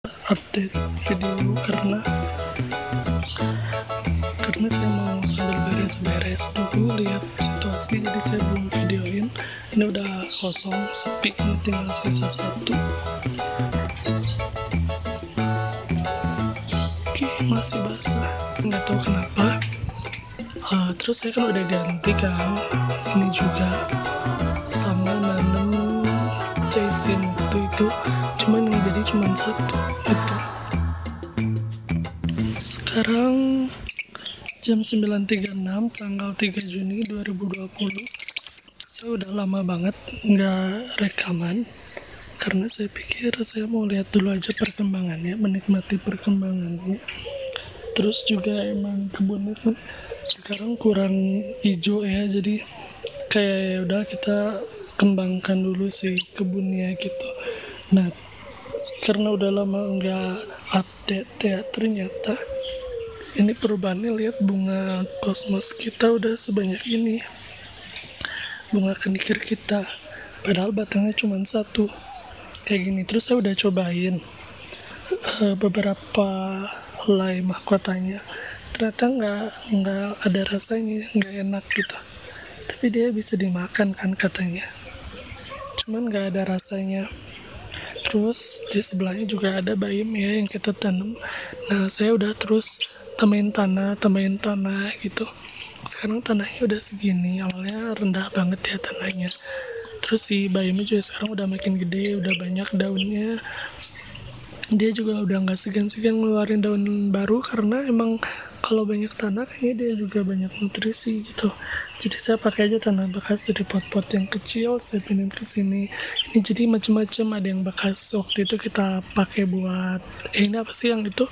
update video karena saya mau sambil beres-beres dulu lihat situasi, jadi saya belum videoin. Ini udah kosong, sepi, ini tinggal sisa satu. Oke, masih basah, nggak tahu kenapa. Terus saya kan udah ganti kan, ini juga sama nanam caisin waktu itu, cuman yang jadi cuman satu itu. Sekarang jam 9.36 tanggal 3 Juni 2020. Saya udah lama banget nggak rekaman karena saya pikir saya mau lihat dulu aja perkembangannya, menikmati perkembangannya. Terus juga emang kebunnya kan sekarang kurang hijau ya, jadi kayak ya udah kita kembangkan dulu si kebunnya gitu. Nah, karena udah lama nggak update ya, ternyata ini perubahannya, lihat bunga kosmos kita udah sebanyak ini, bunga kenikir kita, padahal batangnya cuma satu kayak gini. Terus saya udah cobain beberapa helai mahkotanya, ternyata nggak ada rasanya, nggak enak gitu. Tapi dia bisa dimakan kan katanya, cuman nggak ada rasanya. Terus di sebelahnya juga ada bayam ya yang kita tanam. Nah, saya udah terus tambahin tanah gitu. Sekarang tanahnya udah segini, awalnya rendah banget ya tanahnya. Terus si bayamnya juga sekarang udah makin gede, udah banyak daunnya. Dia juga udah nggak segan-segan ngeluarin daun baru karena emang kalau banyak tanah kayaknya dia juga banyak nutrisi gitu. Jadi saya pakai aja tanah bekas dari pot-pot yang kecil, saya pindahin ke sini. Ini jadi macam-macam, ada yang bekas waktu itu kita pakai buat ini apa sih yang itu,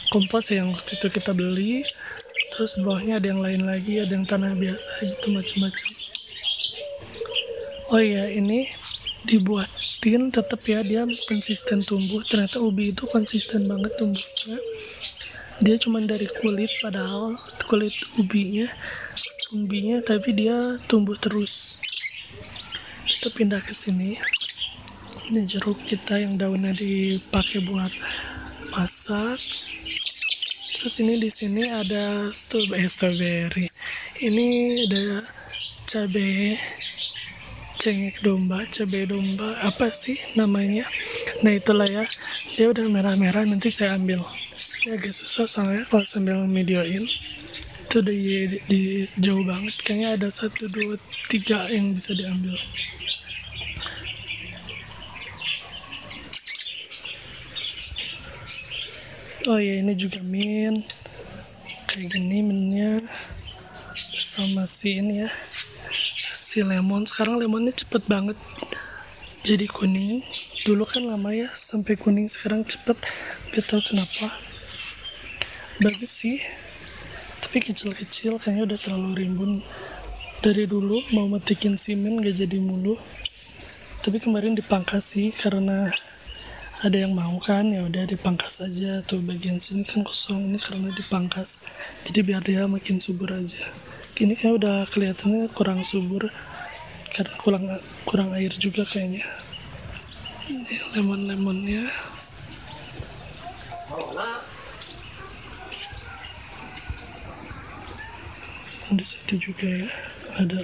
kompos yang waktu itu kita beli. Terus bawahnya ada yang lain lagi, ada yang tanah biasa gitu, macam-macam. Oh iya, ini dibuatin tetap ya, dia konsisten tumbuh. Ternyata ubi itu konsisten banget tumbuhnya. Dia cuma dari kulit, padahal kulit umbinya, tapi dia tumbuh terus. Kita pindah ke sini. Ini jeruk kita yang daunnya dipakai buat masak. Terus ini di sini ada strawberry. Ini ada cabai cengkeh domba, cabai domba, apa sih namanya? Nah itulah ya, dia udah merah-merah, nanti saya ambil. Ini agak susah soalnya kalau sambil videoin. Itu di jauh banget, kayaknya ada 1, 2, 3 yang bisa diambil. Oh ya, ini juga mint kayak gini mintnya, sama si ini ya, si lemon. Sekarang lemonnya cepet banget jadi kuning. Dulu kan lama ya sampai kuning, sekarang cepet, gak tahu kenapa. Bagus sih, tapi kecil-kecil kayaknya udah terlalu rimbun. Dari dulu mau metikin simen gak jadi mulu, tapi kemarin dipangkas sih karena ada yang mau kan, ya udah dipangkas aja. Tuh bagian sini kan kosong, ini karena dipangkas, jadi biar dia makin subur aja. Ini kayak udah kelihatannya kurang subur karena kurang air juga kayaknya. Ini lemon-lemonnya. Di situ juga ya ada.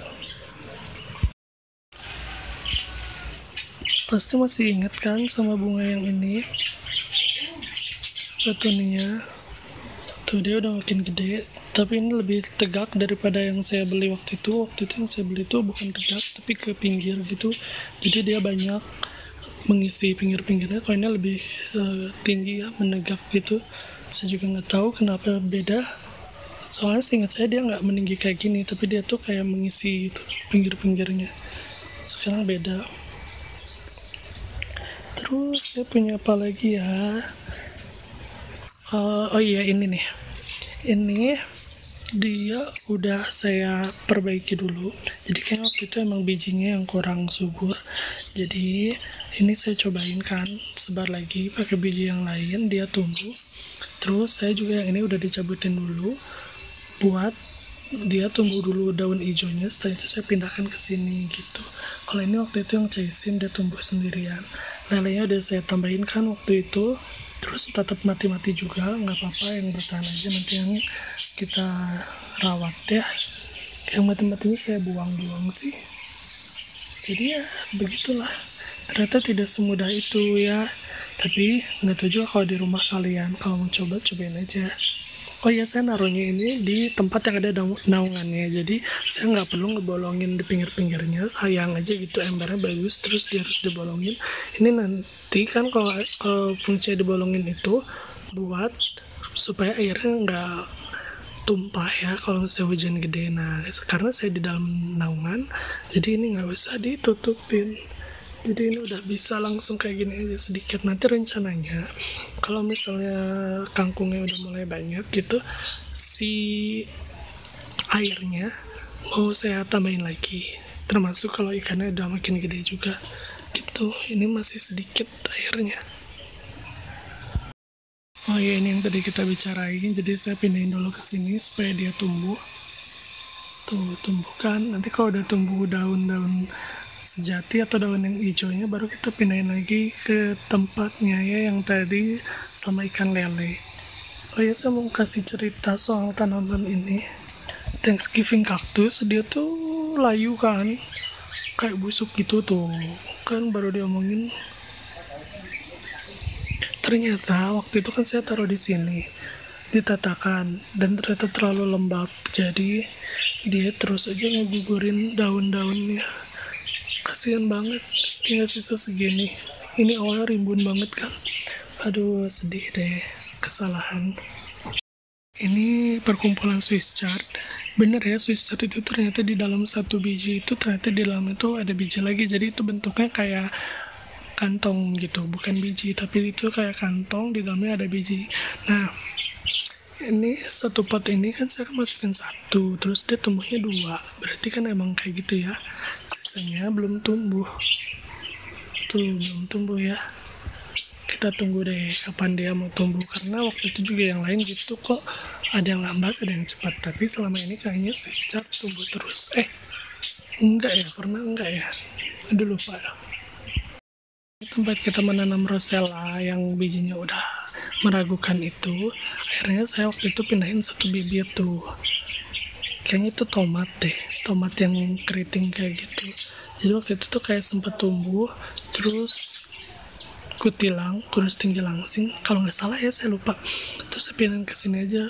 Pasti masih inget kan sama bunga yang ini, batunia. Tuh dia udah makin gede, tapi ini lebih tegak daripada yang saya beli waktu itu. Waktu itu yang saya beli itu bukan tegak, tapi ke pinggir gitu. Jadi dia banyak mengisi pinggir-pinggirnya. Kalau ini lebih tinggi ya, menegak gitu. Saya juga nggak tahu kenapa beda. Soalnya seingat saya dia nggak meninggi kayak gini, tapi dia tuh kayak mengisi itu pinggir-pinggirnya. Sekarang beda. Terus saya punya apa lagi ya? Oh iya, ini nih. Ini dia udah saya perbaiki dulu. Jadi kayak waktu itu emang bijinya yang kurang subur. Jadi ini saya cobain kan, sebar lagi pakai biji yang lain, dia tumbuh. Terus saya juga yang ini udah dicabutin dulu buat dia tumbuh dulu daun hijaunya, setelah itu saya pindahkan ke sini gitu. Kalau ini waktu itu yang chaisin dia tumbuh sendirian. Lelenya udah saya tambahin kan waktu itu, terus tetap mati-mati juga, nggak apa-apa, yang bertahan aja, nanti yang kita rawat ya. Yang mati-matinya saya buang-buang sih. Jadi ya begitulah, ternyata tidak semudah itu ya. Tapi nggak tahu juga kalau di rumah kalian, kalau mau coba, cobain aja. Oh iya, saya naruhnya ini di tempat yang ada naungannya, jadi saya nggak perlu ngebolongin di pinggir-pinggirnya, sayang aja gitu, embernya bagus terus dia harus dibolongin. Ini nanti kan kalau fungsi dibolongin itu buat supaya airnya nggak tumpah ya kalau misalnya hujan gede. Nah, karena saya di dalam naungan, jadi ini nggak usah ditutupin. Jadi ini udah bisa langsung kayak gini aja sedikit. Nanti rencananya kalau misalnya kangkungnya udah mulai banyak gitu, si airnya mau saya tambahin lagi. Termasuk kalau ikannya udah makin gede juga gitu. Ini masih sedikit airnya. Oh ya, ini yang tadi kita bicarain. Jadi saya pindahin dulu ke sini supaya dia tumbuh. Tuh, tumbuhkan. Nanti kalau udah tumbuh daun-daun sejati atau daun yang hijaunya, baru kita pindahin lagi ke tempatnya ya, yang tadi sama ikan lele. Oh ya, saya mau kasih cerita soal tanaman ini, Thanksgiving cactus. Dia tuh layu kan, kayak busuk gitu tuh kan, baru diomongin. Ternyata waktu itu kan saya taruh di sini, ditatakan, dan ternyata terlalu lembab, jadi dia terus aja ngegugurin daun-daunnya. Kasian banget, tinggal sisa segini. Ini awalnya rimbun banget kan. Aduh, sedih deh, kesalahan. Ini perkumpulan Swiss chard. Bener ya, Swiss chard itu ternyata di dalam satu biji itu, ternyata di dalam itu ada biji lagi. Jadi itu bentuknya kayak kantong gitu, bukan biji, tapi itu kayak kantong, di dalamnya ada biji. Nah, ini satu pot ini kan saya masukin satu, terus dia tumbuhnya 2, berarti kan emang kayak gitu ya. Sisanya belum tumbuh, tuh belum tumbuh ya. Kita tunggu deh kapan dia mau tumbuh, karena waktu itu juga yang lain gitu kok, ada yang lambat ada yang cepat. Tapi selama ini kayaknya Swiss chard tumbuh terus. Enggak ya, pernah enggak ya, aduh lupa ya. Tempat kita menanam rosella yang bijinya udah meragukan itu, akhirnya saya waktu itu pindahin satu bibit tuh, kayaknya itu tomat deh, tomat yang keriting kayak gitu. Jadi waktu itu tuh kayak sempet tumbuh, terus kutilang, terus tinggi langsing, kalau nggak salah ya, saya lupa. Terus saya pindahin ke sini aja,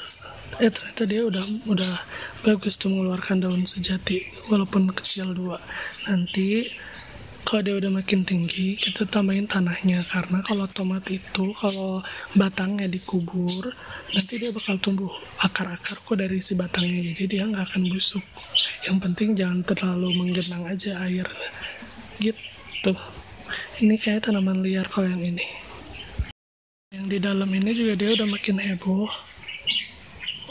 ternyata dia udah bagus tuh mengeluarkan daun sejati, walaupun kecil 2. Nanti kalau dia udah makin tinggi, kita tambahin tanahnya, karena kalau tomat itu kalau batangnya dikubur, nanti dia bakal tumbuh akar-akar kok dari si batangnya, jadi dia nggak akan busuk. Yang penting jangan terlalu menggenang aja air gitu. Ini kayak tanaman liar kalau yang ini. Yang di dalam ini juga dia udah makin heboh,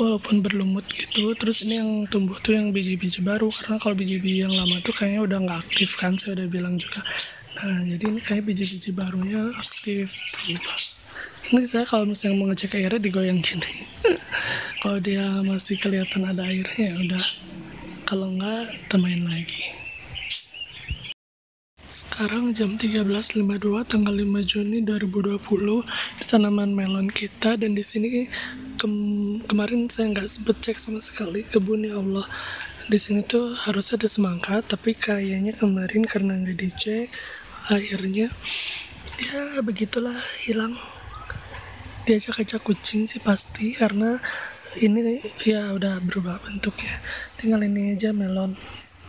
walaupun berlumut gitu. Terus ini yang tumbuh tuh yang biji-biji baru, karena kalau biji-biji yang lama tuh kayaknya udah nggak aktif kan, saya udah bilang juga. Nah, jadi ini kayak biji-biji barunya aktif gitu. Ini saya kalau misalnya mau ngecek airnya digoyang gini. Kalau dia masih kelihatan ada airnya ya udah, kalau nggak tambahin lagi. Sekarang jam 13.52 tanggal 5 Juni 2020. Itu tanaman melon kita, dan di sini kemarin saya nggak sempet cek sama sekali kebun, ya Allah. Di sini tuh harus ada semangka, tapi kayaknya kemarin karena nggak dicek, akhirnya ya begitulah, hilang. Diajak-ajak kucing sih pasti, karena ini ya udah berubah bentuknya. Tinggal ini aja melon.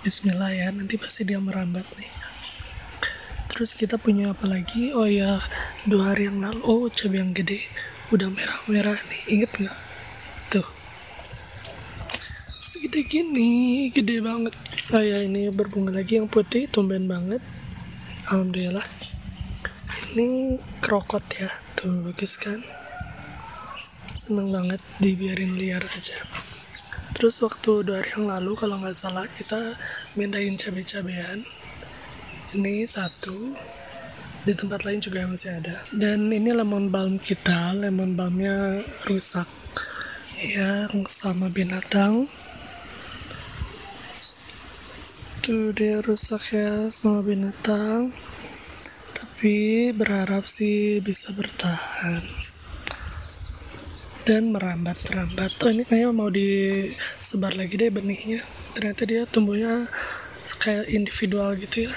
Bismillah ya, nanti pasti dia merambat nih. Terus kita punya apa lagi? Oh ya, 2 hari yang lalu, oh cabai yang gede udah merah-merah nih, inget nggak? Tuh, segede gini, gede banget. Oh ya, ini berbunga lagi yang putih, tumben banget, alhamdulillah. Ini krokot ya, tuh bagus kan, seneng banget dibiarin liar aja. Terus waktu 2 hari yang lalu kalau nggak salah kita mindahin cabai-cabean. Ini satu, di tempat lain juga masih ada. Dan ini lemon balm kita, lemon balmnya rusak yang sama binatang. Tuh dia rusak ya sama binatang. Tapi berharap sih bisa bertahan. Dan merambat-rambat. Oh ini kayaknya mau disebar lagi deh benihnya. Ternyata dia tumbuhnya kayak individual gitu ya.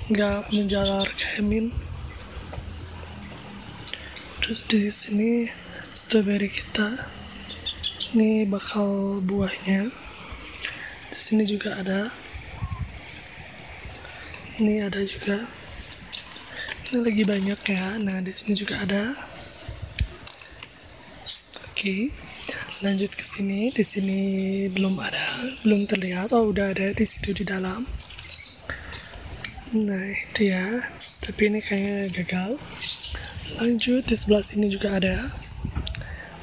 Nggak menjalar kayak mint. Terus di sini strawberry kita. Ini bakal buahnya. Di sini juga ada. Ini ada juga. Ini lagi banyak ya. Nah, di sini juga ada. Oke. Lanjut ke sini. Di sini belum ada, belum terlihat. Oh, udah ada di situ di dalam. Nah, itu ya. Tapi ini kayaknya gagal. Lanjut di sebelah sini juga ada.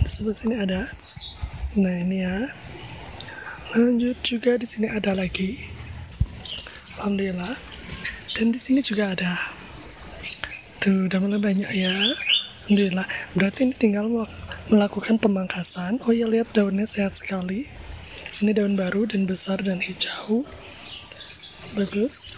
Di sebelah sini ada. Nah, ini ya. Lanjut juga di sini ada lagi. Alhamdulillah. Dan di sini juga ada. Tuh, udah mulai banyak ya. Alhamdulillah. Berarti ini tinggal melakukan pemangkasan. Oh ya, lihat daunnya sehat sekali. Ini daun baru dan besar dan hijau. Bagus.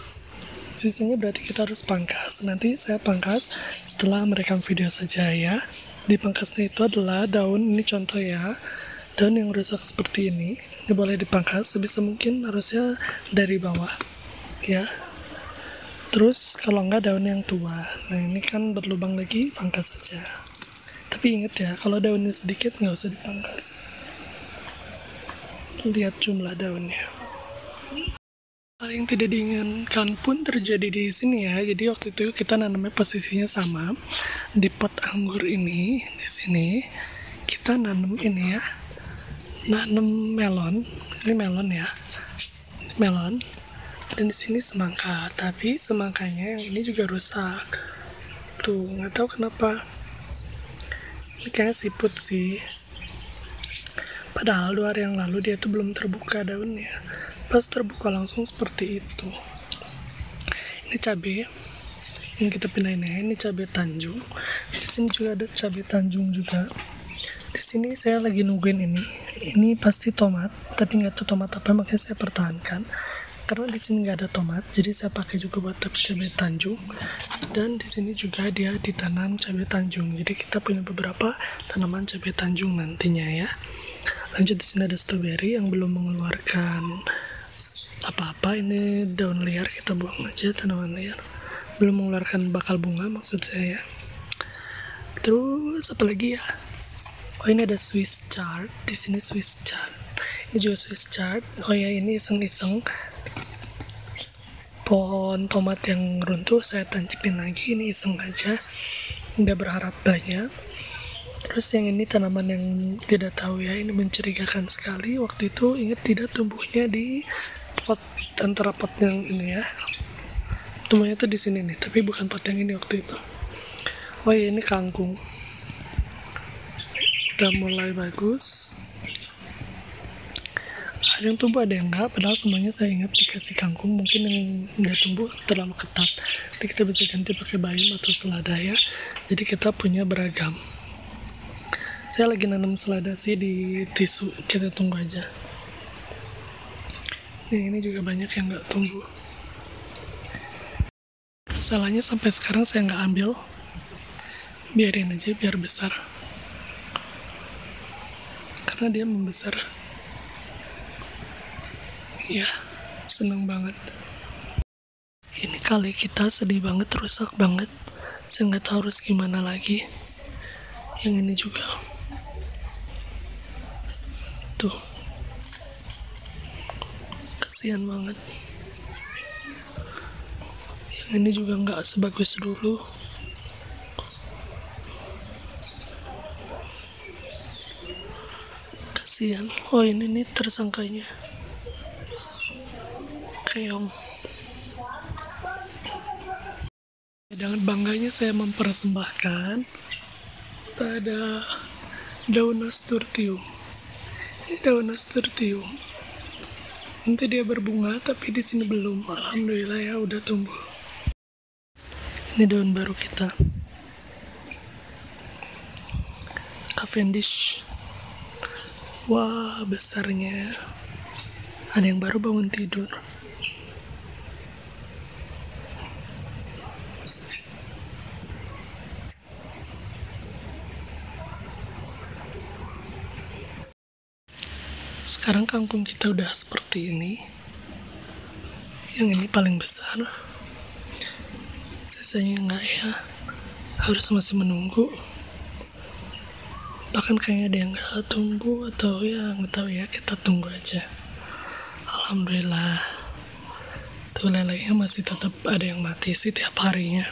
Sisanya berarti kita harus pangkas. Nanti saya pangkas setelah merekam video saja ya. Di pangkasnya itu adalah daun, ini contoh ya. Daun yang rusak seperti ini boleh dipangkas sebisa mungkin, harusnya dari bawah ya. Terus kalau enggak daun yang tua, nah ini kan berlubang lagi, pangkas saja. Tapi ingat ya, kalau daunnya sedikit nggak usah dipangkas. Lihat jumlah daunnya. Hal yang tidak diinginkan pun terjadi di sini ya. Jadi waktu itu kita nanamnya posisinya sama di pot anggur ini. Di sini kita nanam ini ya, nanam melon. Ini melon ya, ini melon. Dan di sini semangka, tapi semangkanya yang ini juga rusak. Tuh, nggak tahu kenapa. Ini kayaknya siput sih. Padahal 2 hari yang lalu dia tuh belum terbuka daunnya. Pas terbuka langsung seperti itu. Ini cabai yang kita pindahin ya. Ini cabai Tanjung. Di sini juga ada cabai Tanjung juga. Di sini saya lagi nungguin ini. Ini pasti tomat, tapi nggak tahu tomat apa, makanya saya pertahankan. Karena di sini nggak ada tomat, jadi saya pakai juga buat cabai Tanjung. Dan di sini juga dia ditanam cabai Tanjung. Jadi kita punya beberapa tanaman cabai Tanjung nantinya ya. Lanjut, di sini ada stroberi yang belum mengeluarkan apa-apa. Ini daun liar, kita buang aja, tanaman liar. Belum mengeluarkan bakal bunga maksud saya. Terus apa lagi ya? Oh, ini ada Swiss chard. Di sini Swiss chard. Ini juga Swiss chard. Oh ya, ini iseng-iseng pohon tomat yang runtuh saya tancapin lagi. Ini iseng aja, nggak berharap banyak. Terus yang ini tanaman yang tidak tahu ya, ini mencurigakan sekali. Waktu itu ingat tidak tumbuhnya di pot, antara pot yang ini ya, tumbuhnya tuh di sini nih, tapi bukan pot yang ini waktu itu. Oh ya, ini kangkung udah mulai bagus. Ada yang tumbuh, ada yang enggak, padahal semuanya saya ingat dikasih kangkung. Mungkin yang enggak tumbuh terlalu ketat, jadi kita bisa ganti pakai bayam atau selada ya. Jadi kita punya beragam. Saya lagi nanam selada sih di tisu, kita tunggu aja. Nih, ini juga banyak yang enggak tumbuh. Salahnya sampai sekarang saya nggak ambil, biarin aja biar besar, karena dia membesar. Ya, seneng banget. Ini kali kita sedih banget, rusak banget. Saya nggak tahu harus gimana lagi. Yang ini juga. Tuh. Kasihan banget. Yang ini juga nggak sebagus dulu. Kasihan. Oh, ini nih tersangkanya. Keong. Dengan bangganya saya mempersembahkan pada daun nasturtium. Ini daun nasturtium. Nanti dia berbunga, tapi di sini belum. Alhamdulillah ya, udah tumbuh. Ini daun baru kita. Cavendish. Wah, besarnya. Ada yang baru bangun tidur. Sekarang kangkung kita udah seperti ini. Yang ini paling besar. Sisanya enggak ya. Harus masih menunggu. Bahkan kayaknya ada yang nggak tumbuh atau ya nggak tahu ya, kita tunggu aja. Alhamdulillah tuh lelenya masih tetap ada yang mati sih tiap harinya.